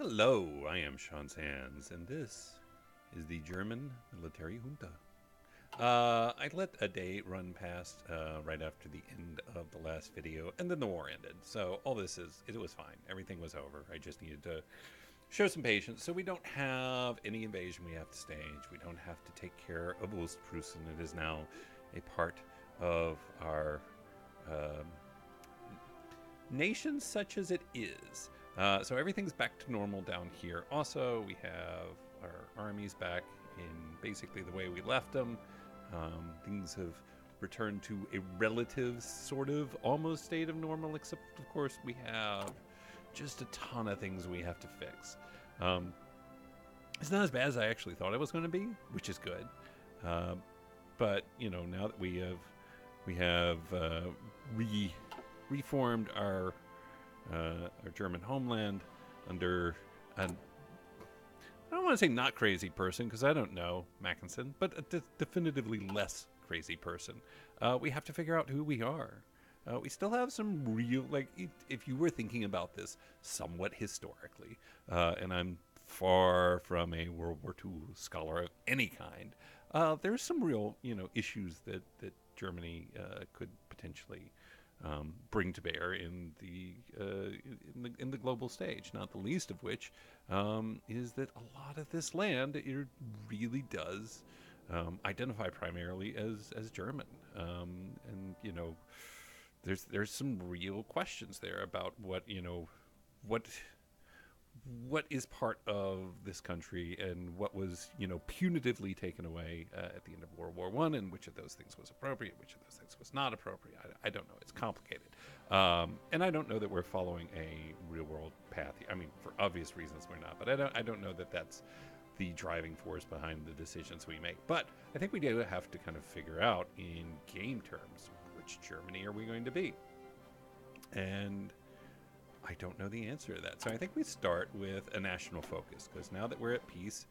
Hello, I am Sean Sands, and this is the German military junta. I let a day run past right after the end of the last video, and then the war ended. So all this is, it was fine. Everything was over. I just needed to show some patience. So we don't have any invasion we have to stage. We don't have to take care of Ostpreußen. It is now a part of our um nation such as it is. So everything's back to normal down here. Also, we have our armies back in basically the way we left them. Things have returned to a relative sort of almost state of normal, except, of course, we have just a ton of things we have to fix. Um, it's not as bad as I actually thought it was going to be, which is good. Uh, but now that we have reformed our German homeland under an I don't want to say not crazy person because I don't know Mackinson, but a definitively less crazy person. We have to figure out who we are. We still have some real, like, if you were thinking about this somewhat historically, and I'm far from a World War II scholar of any kind, there's some real, issues that Germany could potentially bring to bear in the global stage. Not the least of which is that a lot of this land it really does identify primarily as German, and there's some real questions there about what what is part of this country and what was punitively taken away at the end of World War One, and which of those things was appropriate, which of those things was not appropriate. I don't know. It's complicated, and I don't know that we're following a real world path. I mean, for obvious reasons, we're not. But I don't know that that's the driving force behind the decisions we make. But I think we do have to kind of figure out in game terms which Germany are we going to be, and I don't know the answer to that. So I think we start with a national focus because now that we're at peace,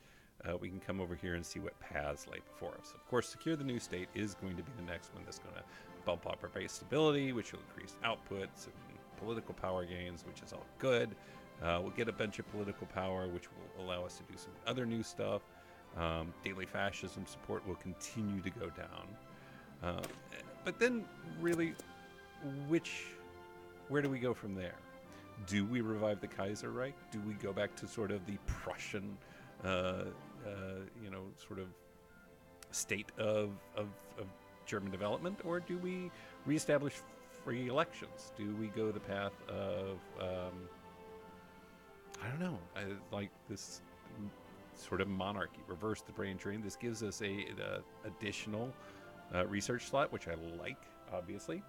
we can come over here and see what paths lay before us. Of course, secure the new state is going to be the next one that's going to bump up our base stability, which will increase outputs and political power gains, which is all good. We'll get a bunch of political power, which will allow us to do some other new stuff. Daily fascism support will continue to go down. But then, really, where do we go from there? Do we revive the Kaiserreich? Do we go back to sort of the Prussian, sort of state of German development, or do we reestablish free elections? Do we go the path of I don't know, like this sort of monarchy, reverse the brain drain? This gives us a additional research slot, which I like, obviously.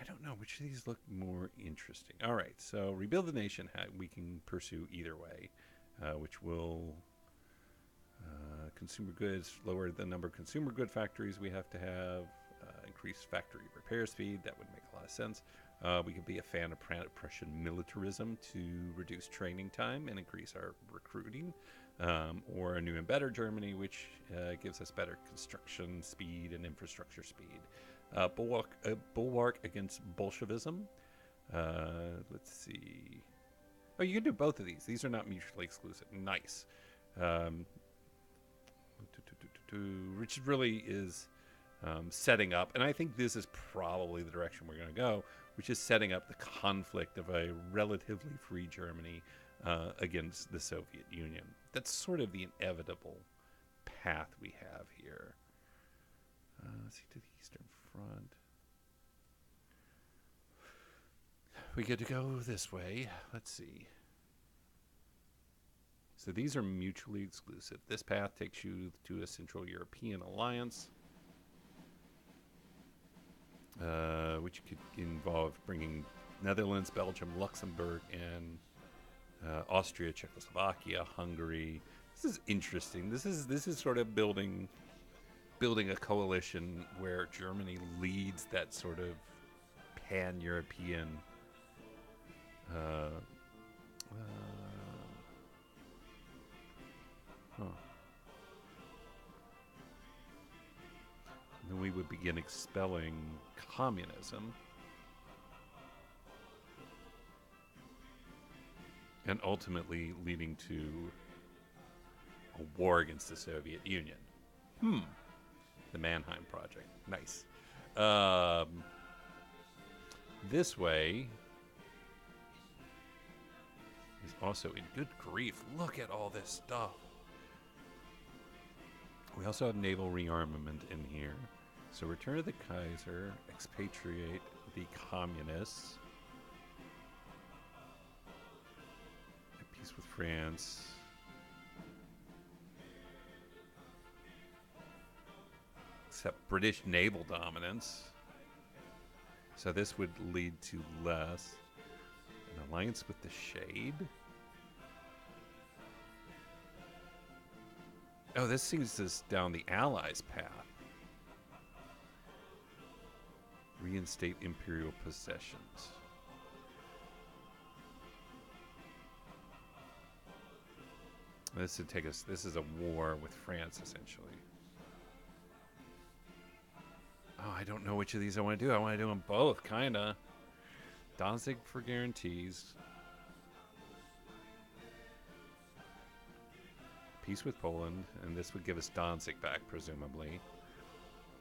I don't know which of these look more interesting. All right, so rebuild the nation. We can pursue either way, which will consumer goods, lower the number of consumer good factories we have to have, increase factory repair speed. That would make a lot of sense. We could be a fan of Prussian militarism to reduce training time and increase our recruiting, or a new and better Germany, which gives us better construction speed and infrastructure speed. Bulwark against Bolshevism. Let's see. Oh, you can do both of these. These are not mutually exclusive. Nice. Which really is setting up, and I think this is probably the direction we're going to go, which is setting up the conflict of a relatively free Germany against the Soviet Union. That's sort of the inevitable path we have here. Let's see, to the eastern front. We get to go this way. Let's see. So these are mutually exclusive. This path takes you to a Central European alliance, which could involve bringing Netherlands, Belgium, Luxembourg, and Austria, Czechoslovakia, Hungary. This is interesting. This is sort of building a coalition where Germany leads that sort of pan-European then we would begin expelling communism. and ultimately leading to a war against the Soviet Union. The Mannheim Project. Nice. This way is also in good grief. Look at all this stuff. We also have naval rearmament in here. So return to the Kaiser, expatriate the communists, at peace with France. Except British naval dominance. So this would lead to less. An alliance with the Shade? Oh, this seems us down the Allies' path. Reinstate imperial possessions. This would take us. This is a war with France, essentially. Oh, I don't know which of these I want to do. I want to do them both, kinda. Danzig for guarantees. Peace with Poland, and this would give us Danzig back, presumably.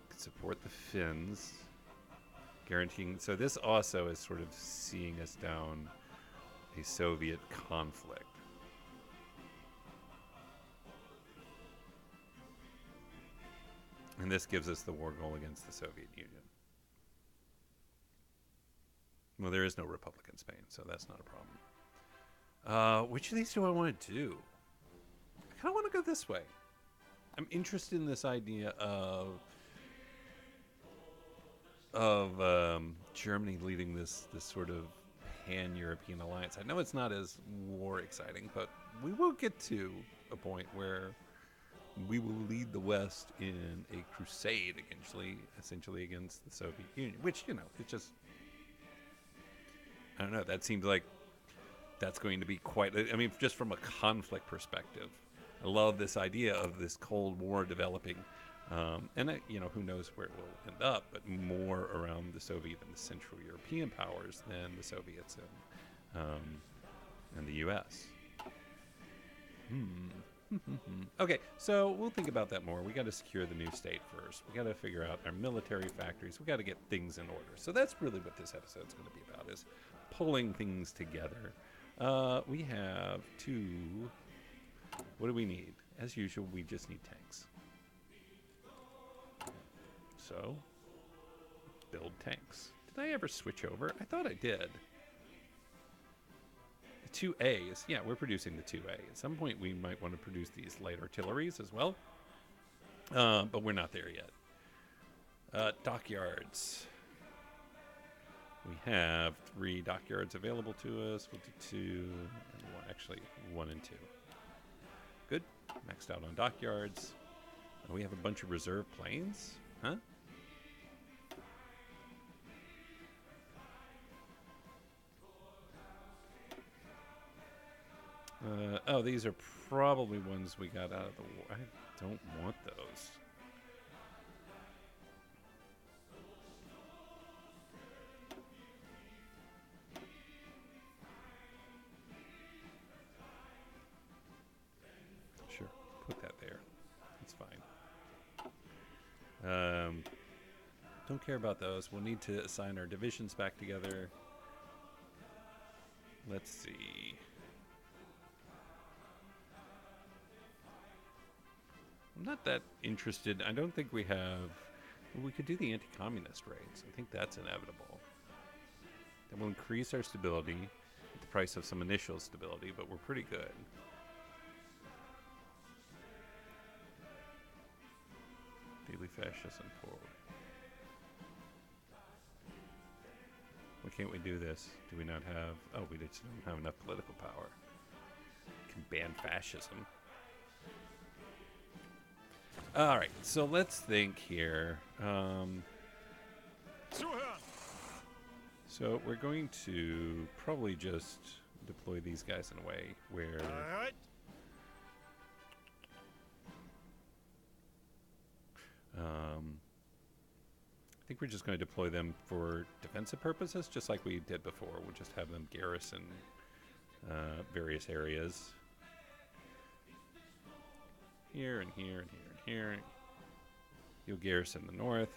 Could support the Finns. Guaranteeing. So this also is sort of seeing us down a Soviet conflict. And this gives us the war goal against the Soviet Union. Well, there is no republic in Spain, so that's not a problem. Which of these do I want to do? I kind of want to go this way. I'm interested in this idea of Germany leading this sort of pan-European alliance. I know it's not as war exciting, but we will get to a point where we will lead the West in a crusade, essentially against the Soviet Union. Which, you know, it's just, I don't know. That seems like that's going to be quite. I mean, just from a conflict perspective, I love this idea of this Cold War developing, and you know, who knows where it will end up, but more around the Soviet and the Central European powers than the Soviets and the U.S. Okay, so we'll think about that more. We got to secure the new state first. We got to figure out our military factories. We got to get things in order. So that's really what this episode's going to be about, is pulling things together. We have two. What do we need? As usual, we just need tanks. So, build tanks. Did I ever switch over? I thought I did. The 2As. Yeah, we're producing the 2A. At some point, we might want to produce these light artilleries as well. But we're not there yet. Dockyards. We have 3 dockyards available to us. We'll do 2 and 1. Actually, 1 and 2. Good. Maxed out on dockyards. And we have a bunch of reserve planes. Huh? Oh, these are probably ones we got out of the war. I don't want those. Sure, put that there. That's fine. Don't care about those. We'll need to assign our divisions back together. Let's see. I'm not that interested. I don't think we have. Well, we could do the anti-communist raids. I think that's inevitable. That will increase our stability at the price of some initial stability, but we're pretty good. Daily fascism forward. Why can't we do this? Do we not have? Oh, we just don't have enough political power. We can ban fascism. All right, so let's think here. So we're going to probably just deploy these guys in a way where I think we're just going to deploy them for defensive purposes, just like we did before. We'll just have them garrison various areas. Here and here and here and here. You'll garrison the north.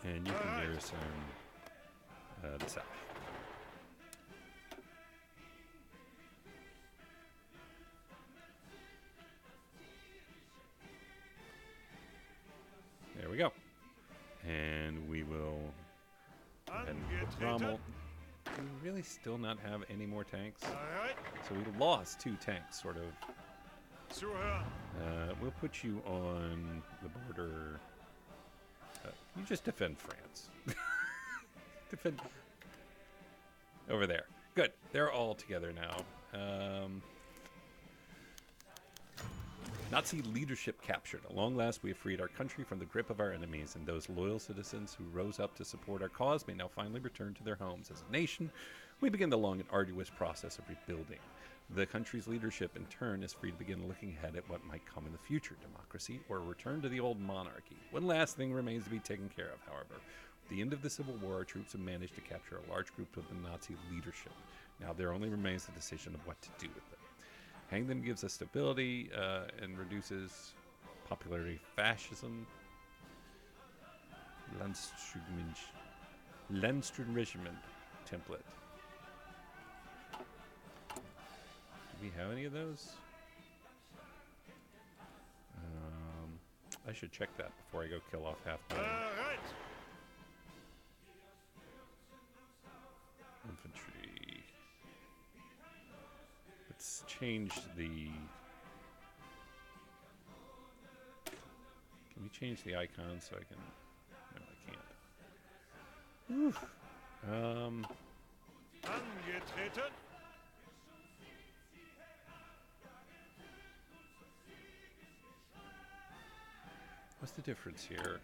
And you can garrison the south. There we go. And we will go ahead and put Rommel. We really still not have any more tanks. So we lost 2 tanks, sort of. We'll put you on the border. You just defend France. Defend over there. Good. They're all together now. Nazi leadership captured. At long last, we have freed our country from the grip of our enemies, and those loyal citizens who rose up to support our cause may now finally return to their homes. As a nation, we begin the long and arduous process of rebuilding. The country's leadership, in turn, is free to begin looking ahead at what might come in the future, democracy or a return to the old monarchy. One last thing remains to be taken care of, however. At the end of the Civil War, our troops have managed to capture a large group of the Nazi leadership. Now there only remains the decision of what to do with them. Hang them gives us stability and reduces popularity fascism. Landström template. Do we have any of those? I should check that before I go kill off half my infantry. Let's change the... Can we change the icon so I can... No, I can't. Angetreten. What's the difference here?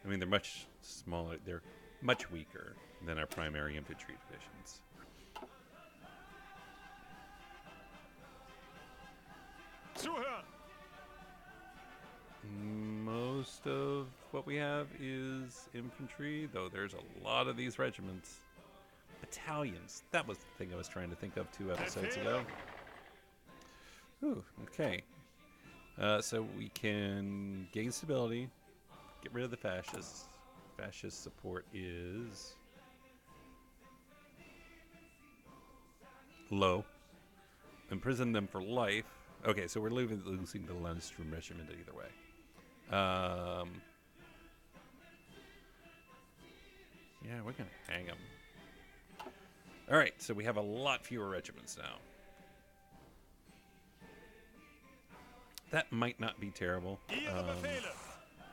I mean, they're much smaller. They're much weaker than our primary infantry divisions. Zuhören. Most of what we have is infantry, though there's a lot of these regiments. Battalions. That was the thing I was trying to think of 2 episodes ago. Ooh, okay. So we can gain stability, get rid of the fascists. Fascist support is low. Imprison them for life. Okay, so we're losing the Landstrom regiment either way. Yeah, we're going to hang them. All right, so we have a lot fewer regiments now. That might not be terrible.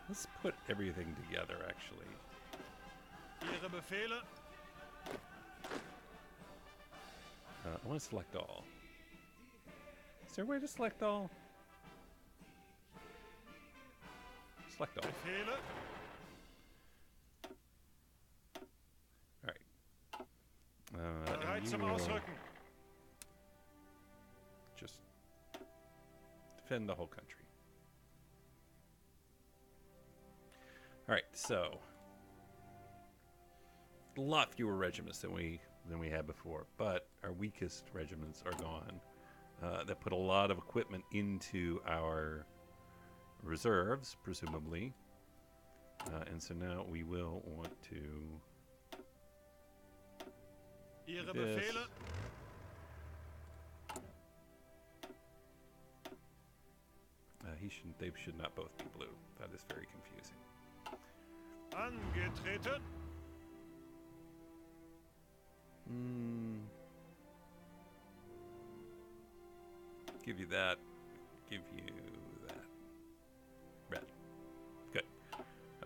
Let's put everything together, actually. Ihre Befehle. I want to select all. Is there a way to select all? Select all. Befehle. All right. Bereit zum will Ausrücken. just defend the whole country. All right, so a lot fewer regiments than we had before, but our weakest regiments are gone. That put a lot of equipment into our reserves, presumably, and so now we will want to. Ihre This. Befehle. They should not both be blue. That is very confusing. Angetreten. Give you that. Give you that. Red. Good.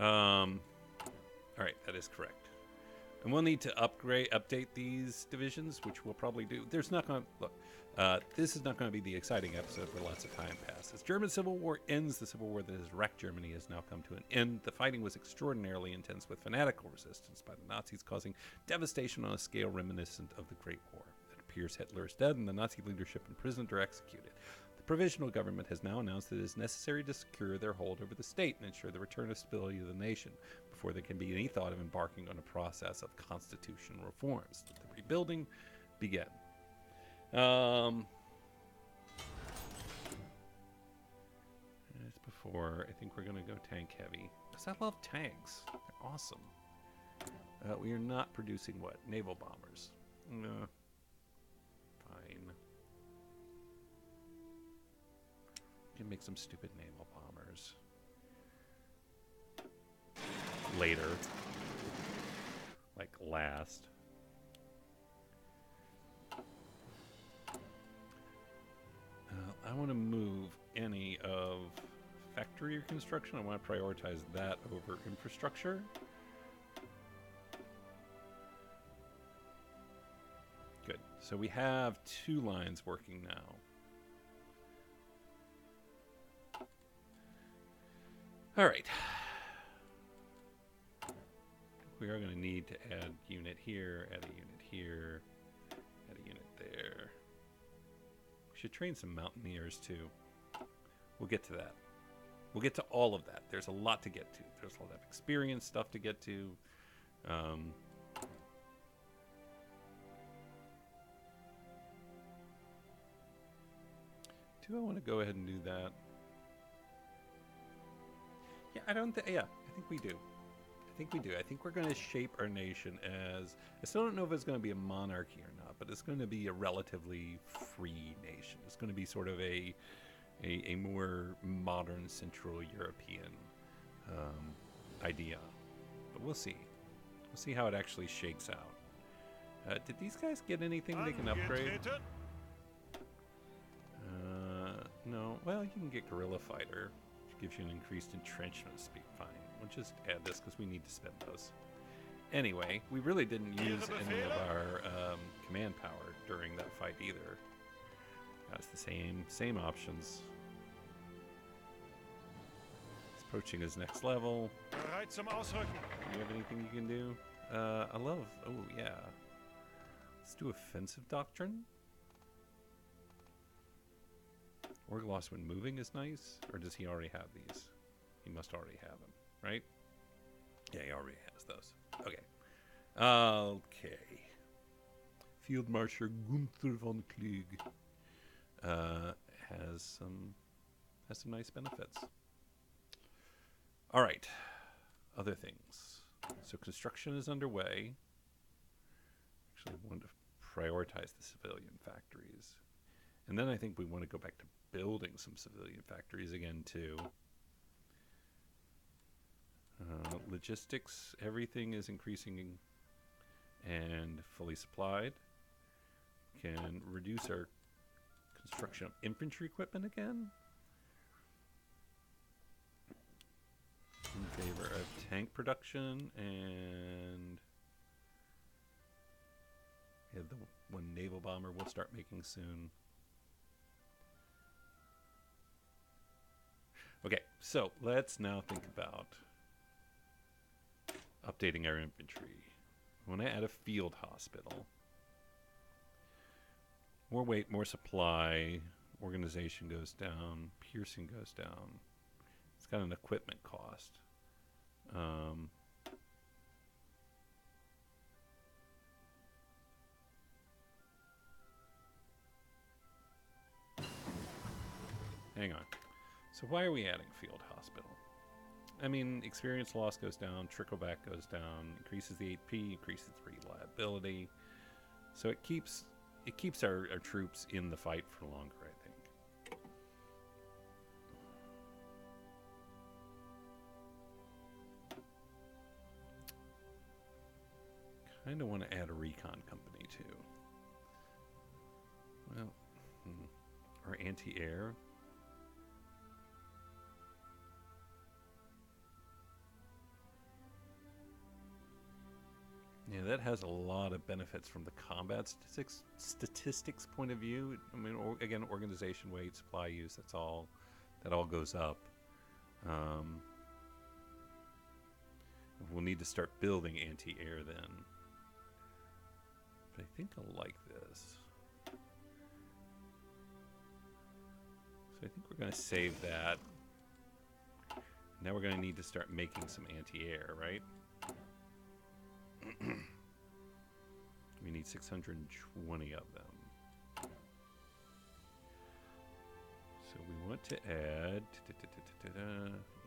All right, that is correct. And we'll need to update these divisions, which we'll probably do. There's not going to look. This is not going to be the exciting episode where lots of time passes. German Civil War ends. The Civil War that has wrecked Germany has now come to an end. The fighting was extraordinarily intense, with fanatical resistance by the Nazis causing devastation on a scale reminiscent of the Great War. It appears Hitler is dead and the Nazi leadership imprisoned or executed. The provisional government has now announced that it is necessary to secure their hold over the state and ensure the return of stability to the nation. before there can be any thought of embarking on a process of constitutional reforms. Let the rebuilding begin. As before, I think we're going to go tank heavy. Because I love tanks. They're awesome. We are not producing what? Naval bombers. Fine. We can make some stupid naval bombers. Later. Like last. I want to move any of factory construction. I want to prioritize that over infrastructure. Good. So we have 2 lines working now. All right. We are going to need to add unit here, add a unit here, add a unit there. We should train some mountaineers too. We'll get to that. We'll get to all of that. There's a lot to get to. There's a lot of experience stuff to get to. Do I want to go ahead and do that? Yeah, I don't think. Yeah, I think we do. I think we do. I think we're going to shape our nation as. I still don't know if it's going to be a monarchy or not, but it's going to be a relatively free nation. It's going to be sort of a more modern Central European idea. But we'll see. We'll see how it actually shakes out. Did these guys get anything they can upgrade? No. Well, you can get Guerrilla Fighter, which gives you an increased entrenchment speed. Fine. We'll just add this because we need to spend those. Anyway, we really didn't use any of our command power during that fight either. That's the same options. He's approaching his next level. Bereit zum Ausrücken. Do you have anything you can do? I love. Oh yeah. Let's do offensive doctrine. Orgloss when moving is nice, or does he already have these? He must already have them, right? Yeah, he already has those. Okay. Okay. Field Marshal Gunther von Klieg has some nice benefits. All right. Other things. So construction is underway. Actually, I want to prioritize the civilian factories. And then I think we want to go back to building some civilian factories again, too. Logistics, everything is increasing and fully supplied. Can reduce our construction of infantry equipment again. In favor of tank production and yeah, the one naval bomber we'll start making soon. Okay, so let's now think about updating our infantry. When I add a field hospital, more weight, more supply, organization goes down, piercing goes down. It's got an equipment cost. Hang on. So why are we adding field hospital? I mean, experience loss goes down, trickleback goes down, increases the AP, increases the reliability. So it keeps our troops in the fight for longer, I think. Kind of want to add a recon company too. Well, or anti-air. Yeah, that has a lot of benefits from the combat statistics point of view. I mean, again, organization weight, supply use, that all goes up. We'll need to start building anti-air then. But I think I'll like this. So I think we're going to save that. Now we're going to need to start making some anti-air, right? We need 620 of them. So we want to add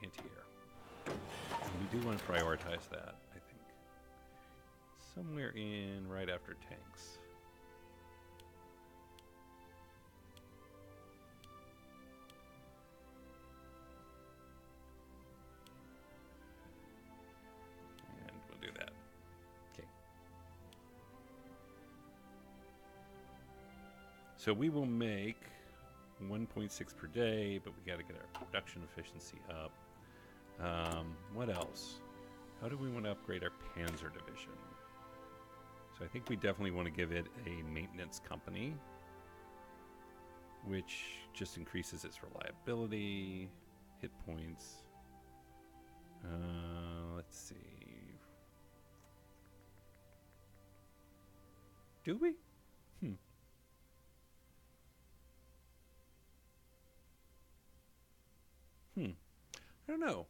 anti-air. And we do want to prioritize that, I think. Somewhere in right after tanks. And we'll do that. Okay. So we will make 1.6 per day, but we got to get our production efficiency up. What else? How do we want to upgrade our Panzer division? So I think we definitely want to give it a maintenance company, which just increases its reliability, hit points. Let's see. Do we? I don't know.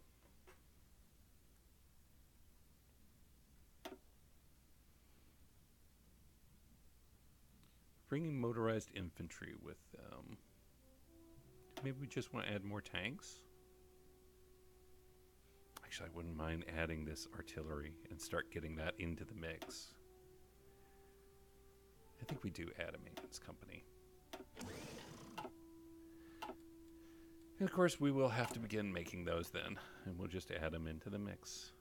Bringing motorized infantry with them. Maybe we just want to add more tanks? Actually, I wouldn't mind adding this artillery and start getting that into the mix. I think we do add a maintenance company. And of course, we will have to begin making those then, and we'll just add them into the mix.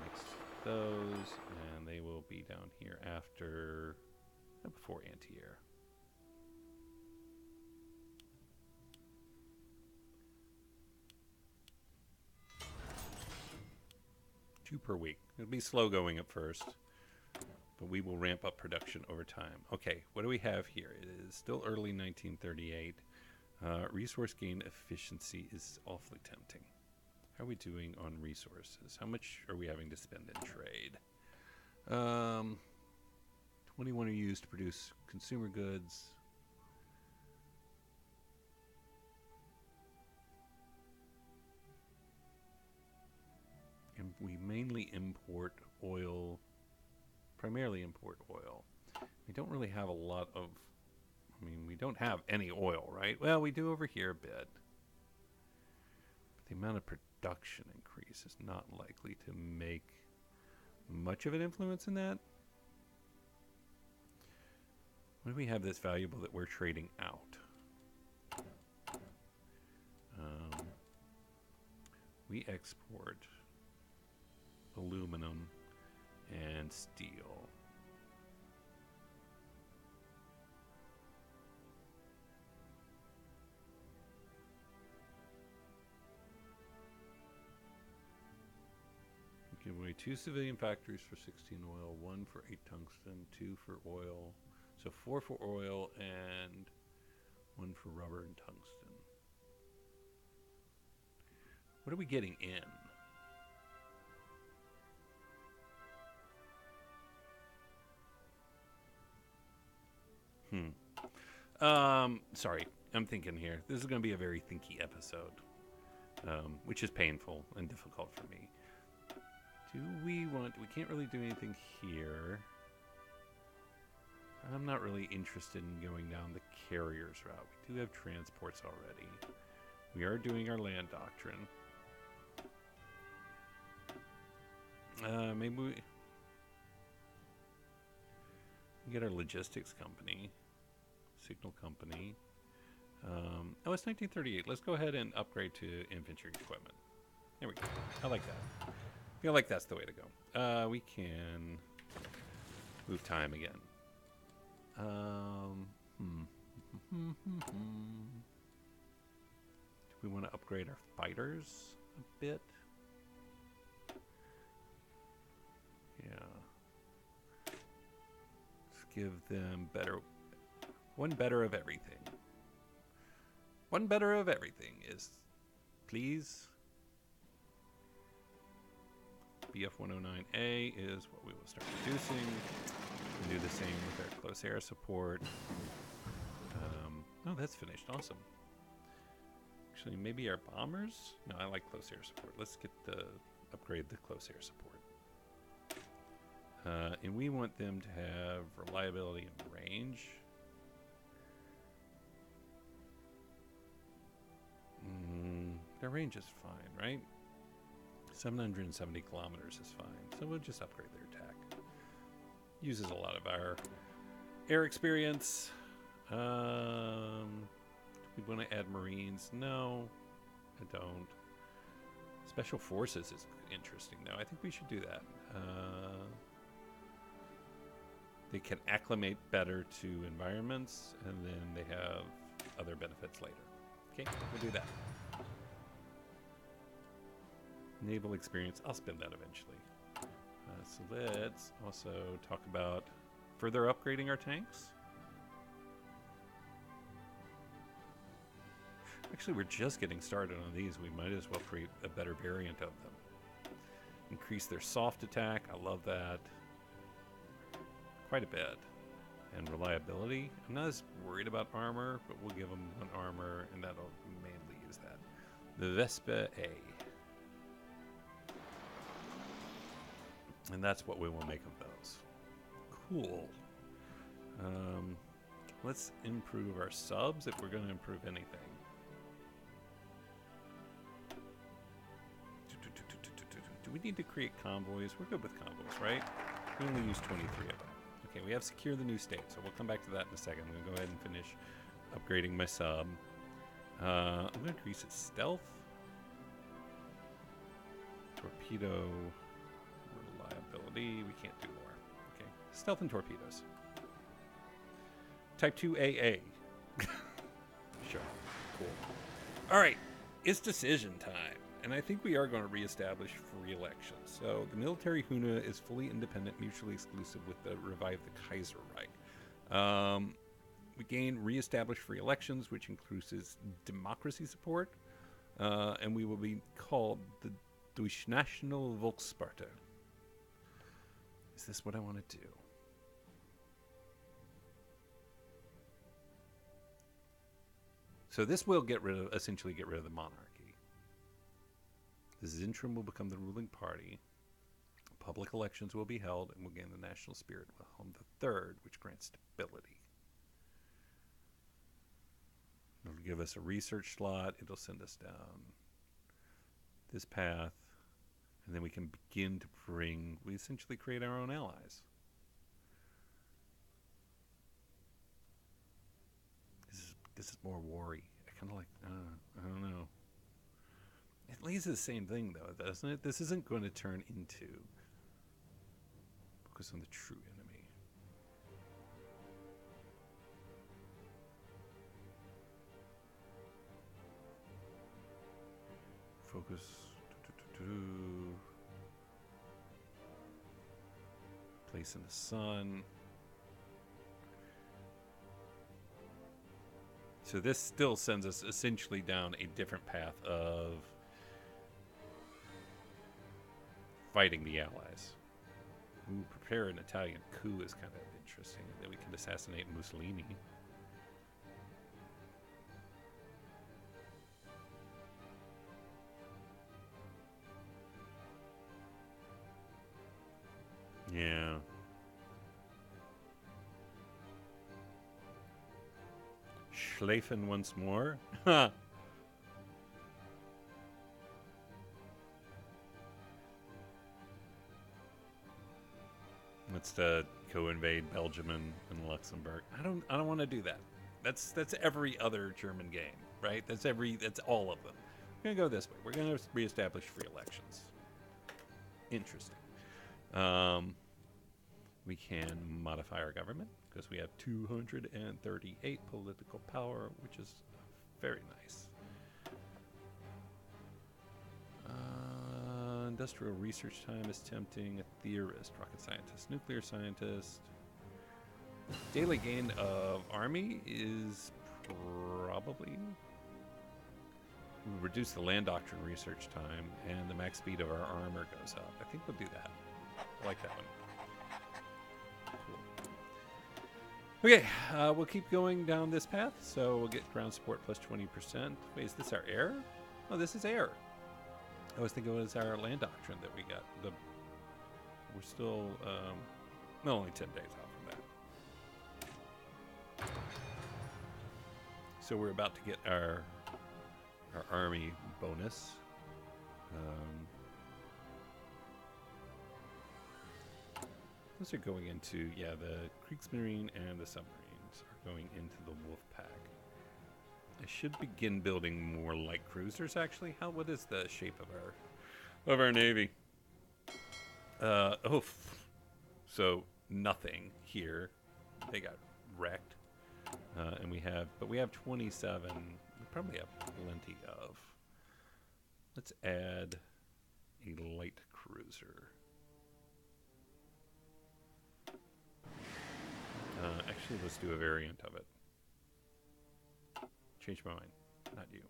Mix those, and they will be down here after, before anti-air. Two per week. It'll be slow going at first, but we will ramp up production over time. Okay, what do we have here? It is still early 1938. Resource gain efficiency is awfully tempting. How are we doing on resources? How much are we having to spend in trade? 21 are used to produce consumer goods. And we mainly import oil, primarily import oil. We don't really have a lot of, I mean, we don't have any oil, right? Well, we do over here a bit. But the amount of production increase is not likely to make much of an influence in that. What do we have that's valuable that we're trading out? We export aluminum and steel. Give away 2 civilian factories for 16 oil, 1 for 8 tungsten, 2 for oil. So 4 for oil and 1 for rubber and tungsten. What are we getting in? Sorry, I'm thinking here. This is going to be a very thinky episode, which is painful and difficult for me. Do we want... We can't really do anything here. I'm not really interested in going down the carriers route. We do have transports already. We are doing our land doctrine. Maybe we get our logistics company. Signal company. Oh, it's 1938. Let's go ahead and upgrade to infantry equipment. There we go. I like that. I feel like that's the way to go. We can move time again. Do we want to upgrade our fighters a bit? Yeah. Let's give them better... One better of everything. One better of everything is... Please... BF-109A is what we will start producing. We'll do the same with our close air support. Oh, that's finished. Awesome. Actually, maybe our bombers? No, I like close air support. Let's get upgrade the close air support. And we want them to have reliability and range. Their range is fine, right? 770 kilometers is fine. So we'll just upgrade their attack. Uses a lot of our air experience. Do we want to add Marines? No, I don't. Special Forces is interesting, though. I think we should do that. They can acclimate better to environments, and then they have other benefits later. Okay, we'll do that. Naval experience, I'll spend that eventually. So let's also talk about further upgrading our tanks. Actually, we're just getting started on these. We might as well create a better variant of them. Increase their soft attack, I love that. Quite a bit. And reliability, I'm not as worried about armor, but we'll give them 1 armor, and that'll mainly use that. The Vespa A. And that's what we will make of those. Cool. Let's improve our subs if we're going to improve anything. Do we need to create convoys? We're good with convoys, right? We only use 23 of them. Okay, we have secure the new state, so we'll come back to that in a second. I'm going to go ahead and finish upgrading my sub. I'm going to increase its stealth. Torpedo reliability. We can't do more. Okay, stealth and torpedoes. Type 2 AA. Sure, cool. All right, it's decision time. And I think we are going to reestablish free elections. So the military Huna is fully independent, mutually exclusive with the Revive the Kaiserreich. We gain reestablished free elections, which includes democracy support. And we will be called the Durchnational Volkspartei. Is this what I want to do? So this will essentially get rid of the monarchy. The Zentrum will become the ruling party. Public elections will be held, and we'll gain the national spirit Wilhelm III, which grants stability. It'll give us a research slot. It'll send us down this path, and then we can begin to we essentially create our own allies. This is more war-y. I kind of like, I don't know. It leads to the same thing, though, doesn't it? This isn't going to turn into focus on the true enemy. Focus. Place in the sun. So this still sends us essentially down a different path of fighting the Allies. Ooh, prepare an Italian coup is kind of interesting. That we can assassinate Mussolini. Yeah. Schleifen once more. Ha! Let's co-invade Belgium and Luxembourg. I don't want to do that. That's every other German game, right? That's all of them. We're gonna go this way. We're gonna reestablish free elections. Interesting. We can modify our government because we have 238 political power, which is very nice. Industrial research time is tempting. A theorist, rocket scientist, nuclear scientist. Daily gain of army is probably... We'll reduce the land doctrine research time, and the max speed of our armor goes up. I think we'll do that. I like that one. Okay, we'll keep going down this path. So we'll get ground support plus 20%. Wait, is this our air? Oh, this is air. I was thinking it was our land doctrine that we got. We're still, well, only 10 days out from that. So we're about to get our army bonus. Those are going into, yeah, the Kriegsmarine and the submarines are going into the wolf pack. I should begin building more light cruisers, actually. What is the shape of our navy? So nothing here. They got wrecked. And we have 27. We probably have plenty of. Let's add a light cruiser. Actually, let's do a variant of it. Change my mind. Not you.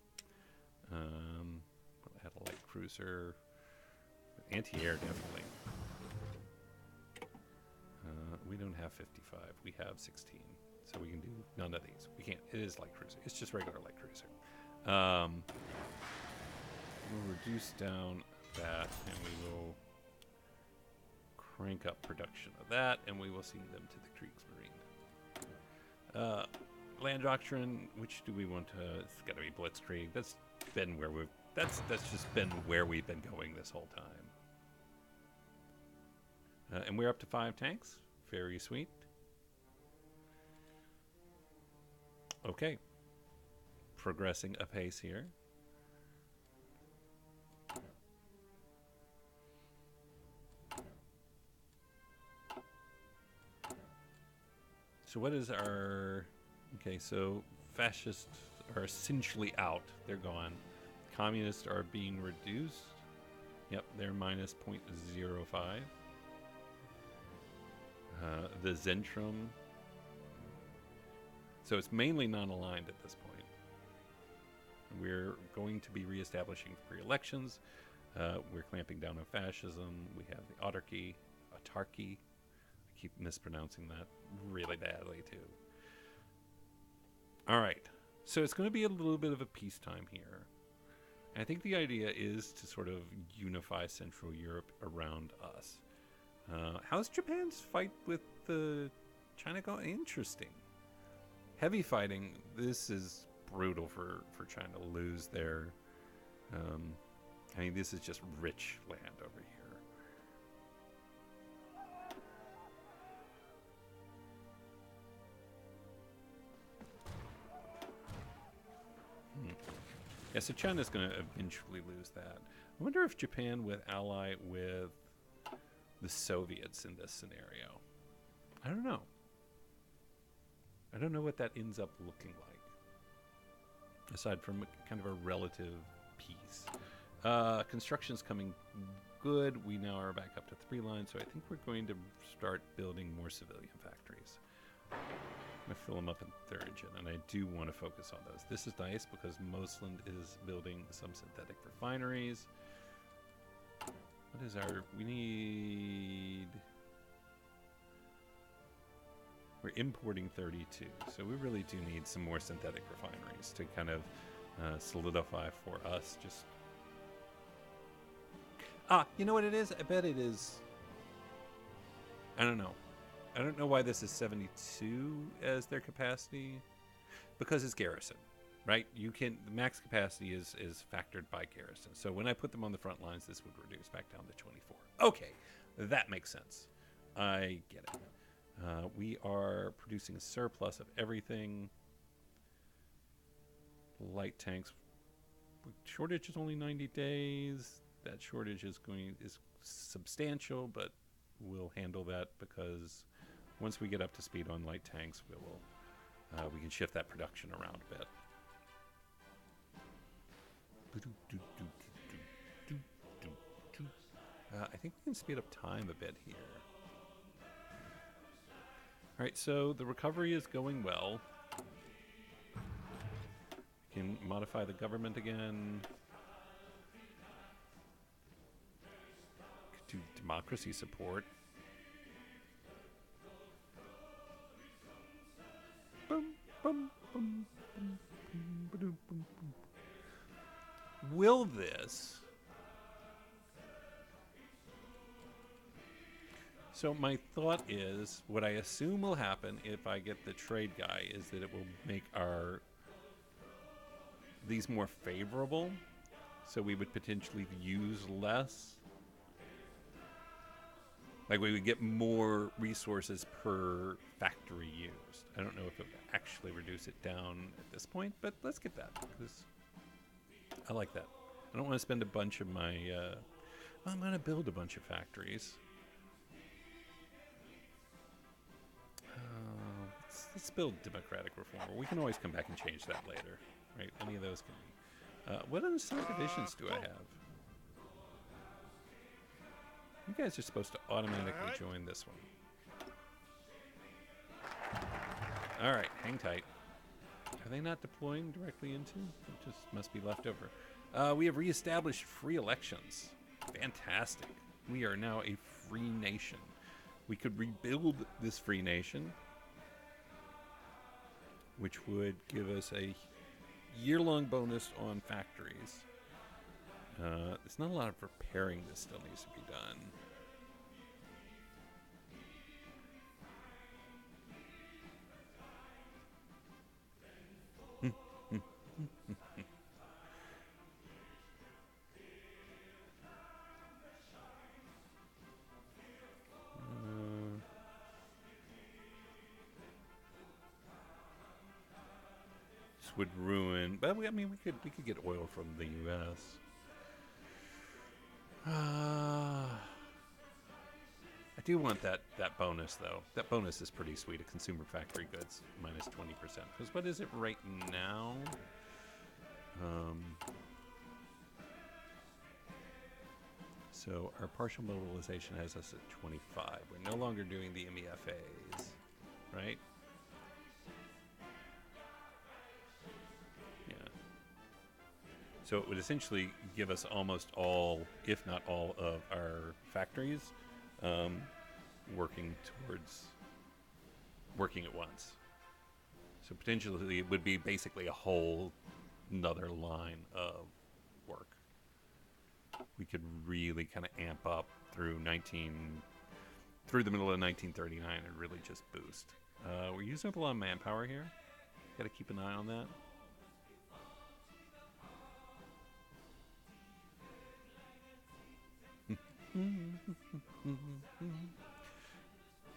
We'll add a light cruiser. Anti-air, definitely. We don't have 55. We have 16. So we can do none of these. We can't. It is light cruiser. It's just regular light cruiser. We'll reduce down that, and we will crank up production of that, and we will send them to the Kriegsmarine. Land doctrine. Which do we want to? It's got to be Blitzkrieg. That's been where we've. That's just been where we've been going this whole time. And we're up to 5 tanks. Very sweet. Okay. Progressing apace here. So what is our... Okay, so fascists are essentially out. They're gone. Communists are being reduced. Yep, they're minus 0.05. The Zentrum. So it's mainly non-aligned at this point. We're going to be reestablishing free elections. We're clamping down on fascism. We have the autarky. I keep mispronouncing that really badly too. All right. So it's going to be a little bit of a peacetime here. I think the idea is to sort of unify Central Europe around us. How's Japan's fight with China going? Interesting. Heavy fighting. This is brutal for China to lose their... I mean, this is just rich land over here. Yeah, so China's going to eventually lose that. I wonder if Japan would ally with the Soviets in this scenario. I don't know. I don't know what that ends up looking like, aside from kind of a relative peace. Construction's coming good. We now are back up to 3 lines, so I think we're going to start building more civilian factories. I'm going to fill them up in 3rd gen, and I do want to focus on those. This is nice because Mosland is building some synthetic refineries. What is our... We're importing 32, so we really do need some more synthetic refineries to kind of solidify for us. Just... you know what it is? I bet it is... I don't know. I don't know why this is 72 as their capacity. Because it's garrison, right? You can... The max capacity is factored by garrison. So when I put them on the front lines, this would reduce back down to 24. Okay, that makes sense. I get it. We are producing a surplus of everything. Light tanks. Shortage is only 90 days. That shortage is substantial, but we'll handle that because once we get up to speed on light tanks, we can shift that production around a bit. I think we can speed up time a bit here. All right, so the recovery is going well. We can modify the government again. Could do democracy support. Boom, boom, boom, boom, boom, boom, boom, boom. Will this? So my thought is, what I assume will happen if I get the trade guy is that it will make these more favorable, so we would potentially use less. Like we would get more resources per factory used. I don't know if it would actually reduce it down at this point, but let's get that because I like that. I don't want to spend a bunch of my. I'm going to build a bunch of factories. Let's build democratic reform. We can always come back and change that later, right? Any of those can be. What other subdivisions do I have? You guys are supposed to automatically join this one. All right, hang tight. Are they not deploying directly into? It just must be left over. We have reestablished free elections. Fantastic. We are now a free nation. We could rebuild this free nation, which would give us a year-long bonus on factories. There's not a lot of repairing that still needs to be done. This would ruin, but I mean, we could get oil from the U.S. I do want that bonus though. That bonus is pretty sweet. A consumer factory goods minus 20%. Because what is it right now? So our partial mobilization has us at 25. We're no longer doing the MEFAs, right? Yeah. So it would essentially give us almost all, if not all, of our factories working at once. So potentially it would be basically a whole another line of work. We could really kind of amp up through the middle of 1939 and really just boost. We're using up a lot of manpower here. Got to keep an eye on that.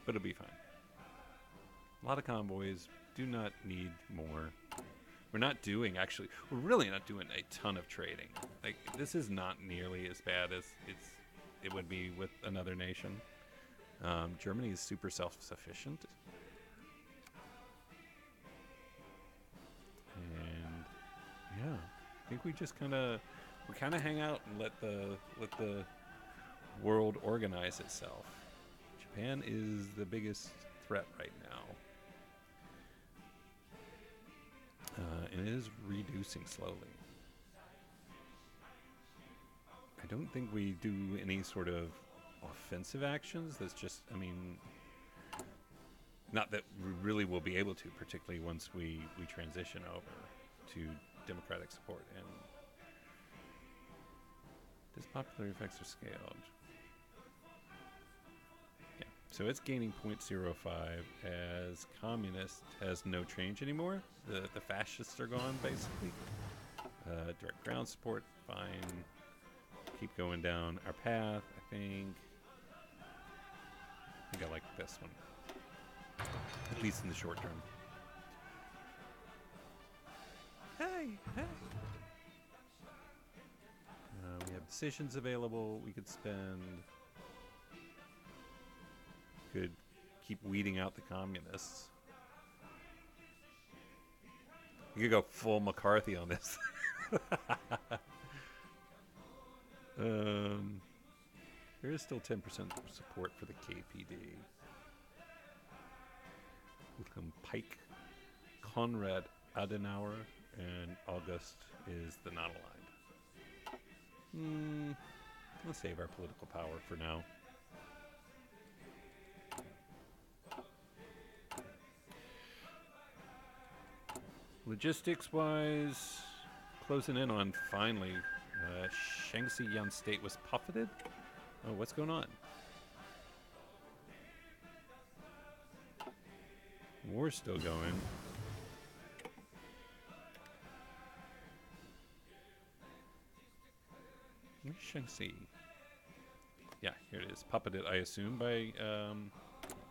But it'll be fine. A lot of convoys. Do not need more. We're really not doing a ton of trading. Like, this is not nearly as bad as it would be with another nation. Germany is super self-sufficient. And yeah, I think we kind of hang out and let the world organize itself. Japan is the biggest threat right now. And it is reducing slowly. I don't think we do any sort of offensive actions. That's just, I mean, not that we really will be able to, particularly once we transition over to democratic support. And dispopular effects are scaled. Yeah, so it's gaining 0.05 as communist has no change anymore. The fascists are gone, basically. Direct ground support, fine. Keep going down our path, I think. I think I like this one. At least in the short term. Hey! We have decisions available. We could spend... Could keep weeding out the communists. You could go full McCarthy on this. There is still 10% support for the KPD. Wilhelm Pike, Konrad Adenauer, and August is the not aligned. Let's save our political power for now. Logistics-wise, closing in on finally. Shaanxi Yan State was puppeted. Oh, what's going on? War's still going. Where's Shaanxi? Yeah, here it is. Puppeted, I assume, by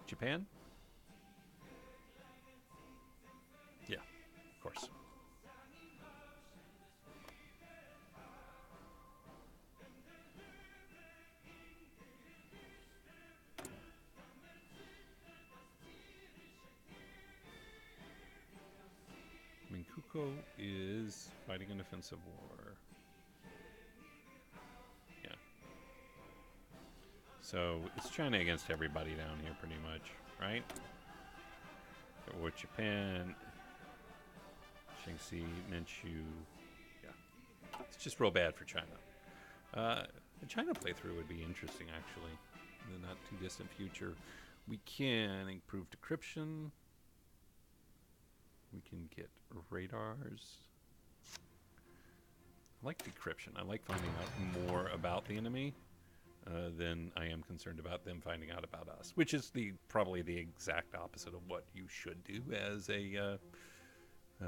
Japan? Yeah, of course. Minkuko is fighting an offensive war. Yeah. So it's China against everybody down here, pretty much, right? Or Japan, Shaanxi, Manchu. Yeah. It's just real bad for China. A China playthrough would be interesting, actually, in the not too distant future. We can improve decryption. We can get radars. I like decryption. I like finding out more about the enemy than I am concerned about them finding out about us, which is probably the exact opposite of what you should do as a. I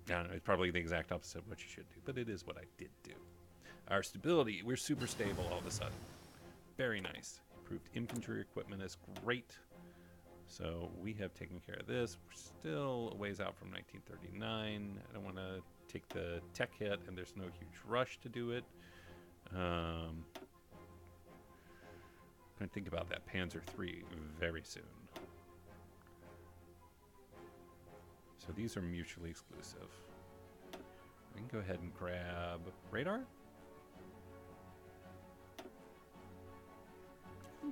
don't know. It's probably the exact opposite of what you should do, but it is what I did do. Our stability, we're super stable all of a sudden. Very nice. Improved infantry equipment is great. So we have taken care of this. We're still a ways out from 1939. I don't want to take the tech hit, and there's no huge rush to do it. I'm going to think about that Panzer III very soon. So these are mutually exclusive. We can go ahead and grab radar.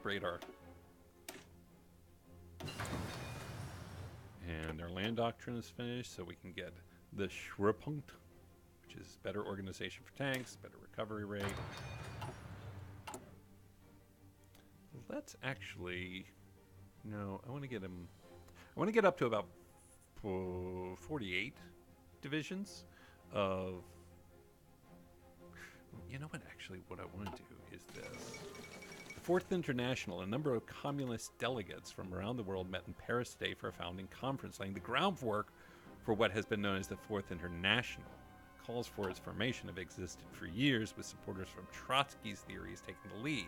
Radar. And our land doctrine is finished, so we can get the Schwerpunkt, which is better organization for tanks, better recovery rate. Let's actually, no, I want to get him, I want to get up to about 48 divisions of, you know what, actually what I want to do is this. Fourth International, a number of communist delegates from around the world met in Paris today for a founding conference, laying the groundwork for what has been known as the Fourth International. Calls for its formation have existed for years, with supporters from Trotsky's theories taking the lead.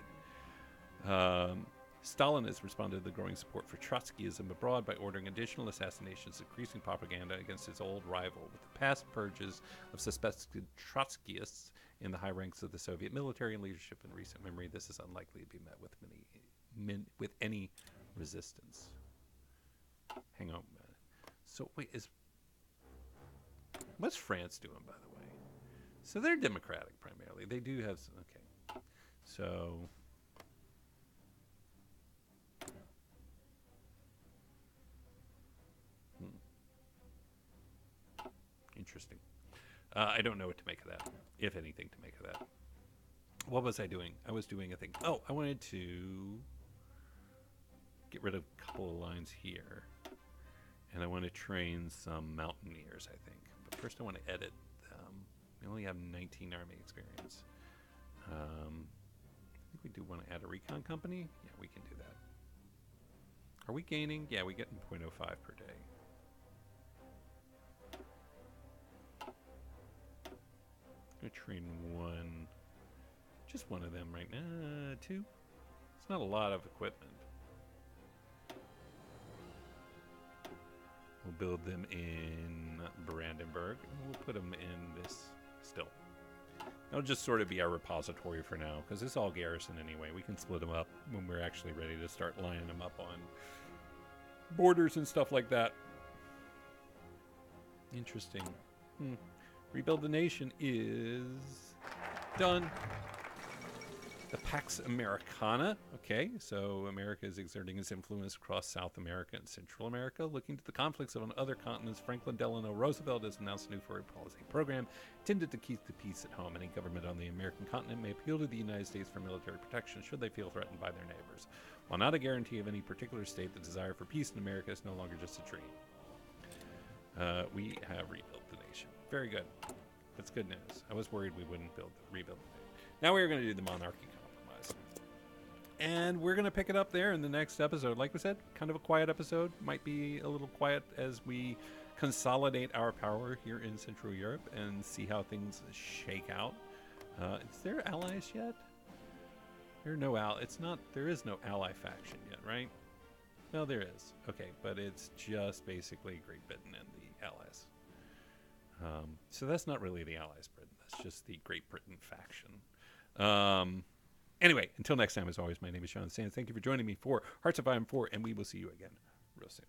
Stalin has responded to the growing support for Trotskyism abroad by ordering additional assassinations, increasing propaganda against his old rival. With the past purges of suspected Trotskyists in the high ranks of the Soviet military and leadership in recent memory, this is unlikely to be met with any resistance. Hang on a minute. So wait, what's France doing, by the way? So they're democratic primarily. They do have some, okay. So interesting. I don't know what to make of that, if anything to make of that. What was I doing? I was doing a thing. Oh, I wanted to get rid of a couple of lines here. And I want to train some mountaineers, I think. But first I want to edit them. We only have 19 army experience. I think we do want to add a recon company. Yeah, we can do that. Are we gaining? Yeah, we get 0.05 per day. I'm gonna train one, just one of them right now. Two. It's not a lot of equipment. We'll build them in Brandenburg, and we'll put them in this still. That'll just sort of be our repository for now, because it's all garrison anyway. We can split them up when we're actually ready to start lining them up on borders and stuff like that. Interesting. Rebuild the Nation is done. The Pax Americana. Okay, so America is exerting its influence across South America and Central America. Looking to the conflicts on other continents, Franklin Delano Roosevelt has announced a new foreign policy program intended to keep the peace at home. Any government on the American continent may appeal to the United States for military protection should they feel threatened by their neighbors. While not a guarantee of any particular state, the desire for peace in America is no longer just a dream. We have rebuilt the nation. Very good. That's good news. I was worried we wouldn't rebuild the nation. Now we're going to do the monarchy compromise. And we're going to pick it up there in the next episode. Like we said, kind of a quiet episode. Might be a little quiet as we consolidate our power here in Central Europe and see how things shake out. Is there allies yet? There is no ally faction yet, right? No, there is. Okay, but it's just basically Great Britain and the Allies. So that's not really the Allies, Britain. That's just the Great Britain faction. Anyway, until next time, as always, my name is Sean Sands. Thank you for joining me for Hearts of Iron 4, and we will see you again real soon.